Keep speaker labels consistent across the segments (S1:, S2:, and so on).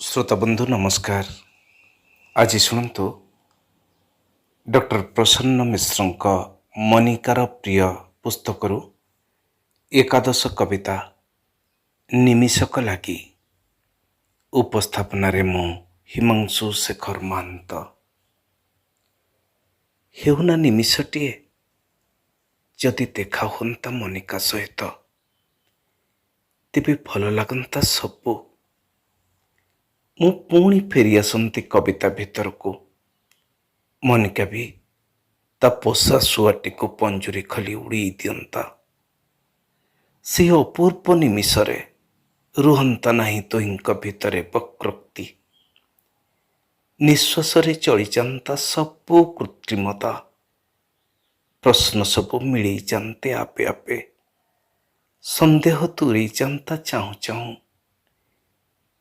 S1: श्रोता बंधु नमस्कार। आज शुणु डॉक्टर प्रसन्न मिश्र मनिकार प्रिय पुस्तक एकादश कविता निमिषक लगी उपस्थापन मु हिमांशु शेखर महंत। हेउना निमिषटीए जदि देखा होता मनिका सहित तेबे भल लगता सबू। मु पुणी फेरी आसती कविता भितर को। मनिका भी ता पोषा शुआटी को पंजुरी खली उड़ी दियंता। से अपूर्व निमिषरे रुहंता नहीं तोहिंक भितरे वक्रोक्ति। निश्वासरे चली जाता सबू कृत्रिमता। प्रश्न सबू मिली जाते आपे आपे। संदेह दूरी जाता चाहू चाहू।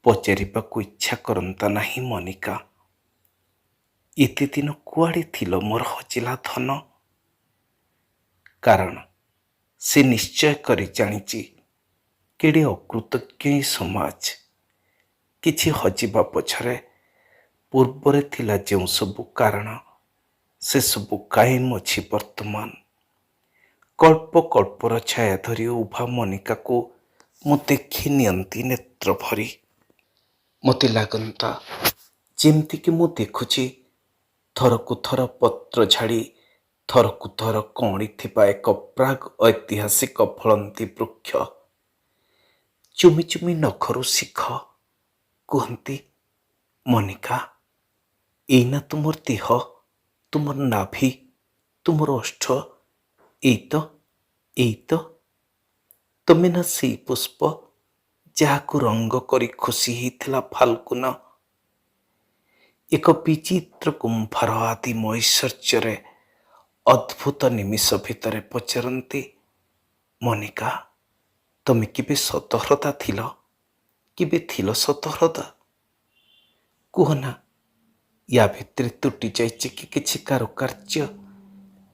S1: पचारिबाकू इच्छा करंता नहीं मनिका, इति दिन कुआड़े थिल मोर हजिला धन। कारण से निश्चय करी जानिची केड़े अकृतज्ञ समाज। किछि हजिबा पछरे पूर्वरे थिला जेउ सबु कारण से सबु कायम अछि वर्तमान। कल्प कल्पर छाया धरी उभा मनिका को मु देखि नियंती नेत्र भरी। मते लागंता जेमती कि मु देखुची थरकु थर पत्र झाड़ी थरकु थर कणी थिबा एक प्राग ऐतिहासिक फलंती वृक्ष। चुमी चुमी नखरु शिख कहती, मनिका एना तुमर देह, तुमर नाभि, तुमर ओष्ठ, एई तो तमे ना सेई पुष्प जाहाकु रंग करी खुशी हितला फाल्गुन। एक विचित्र कुंभार आदि ऐश्वर्य अद्भुत निमिष भितरे पचारती, मनिका तमे केबे सतहृदा थिल, केबे थिल सतहृदा? कुहना या भितरे तुटी जाइछि कि किछि कारुकार्य,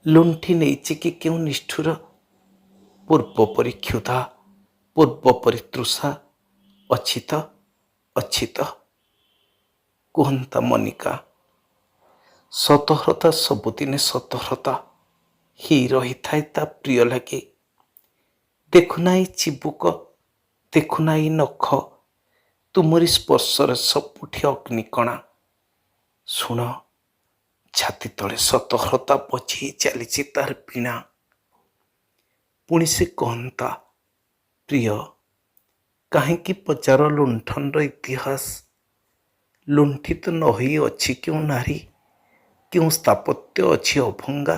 S1: लुंठी नेइछि कि केउ निष्ठुर। पूर्व परि क्षुधा, पूर्व परि तृषा अछि त कुहंता मनिका। सतहृदा सबुदिने सतहृदा ही रही थाए ता प्रिय लगे। देखुना ई चिबुक, देखुना ई नख, तुमरी स्पर्शर सबुठी अग्निकणा। शुण छाती तले सतहृदा बजी चलीछि तार पीणा। पुणी से कहंता, प्रिय काहेकि पचार लुंठन इतिहास। लुंठित न होई अछि क्यों नारी, क्यों स्थापत्य अछि अभंगा,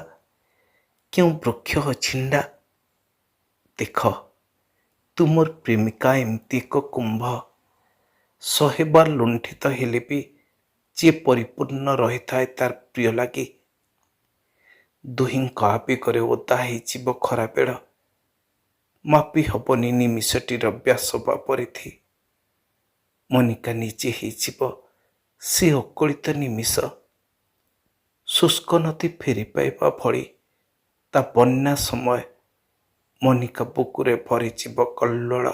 S1: क्यों वृक्ष अछिंडा। देख तुमर प्रेमिका एमती एक कुंभ। 100 बार लुंठित हेले भी जे परिपूर्ण रही थाए तार प्रिय लगे। दुहिंक आवेगरे ओदा होइजिव खरा बेड़। मापी हबनी निमिषटीर व्यास बा परिधि। मनिका निजे होइजिव से अकलित निमिष। शुष्क नदी फेरी पाइबा भली ता बन्या समय मनिका बुकुरे भरीजिव कल्लोल।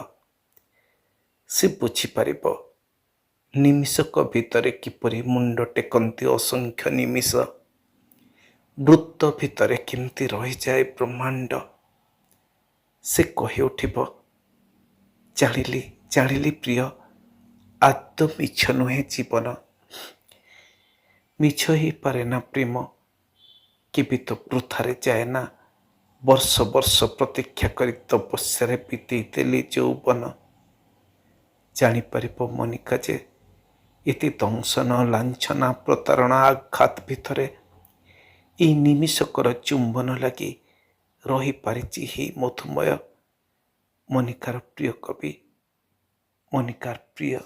S1: से बुझिपारिब निमिषक भितरे किपरि मुंड टेकंती असंख्य निमिष। वृत्त भितरे केमती रही जाए ब्रह्मांड। से कहि उठिब, जानिली प्रिय, आदौ मिछ नुहे जीवन। मिछ ही पारे ना प्रेम, केबे तो वृथारे जाए ना। वर्ष वर्ष प्रतीक्षा करी तपस्या बीतेई देली यौवन। जानिपारिब मनिका जे इति दंशन, लांछना, प्रतारणा, आघात भितरे एई निमिषकर चुंबन लगी रही पारिछि ही मधुमय। मनिकार प्रिय कवि, मनिकार प्रिय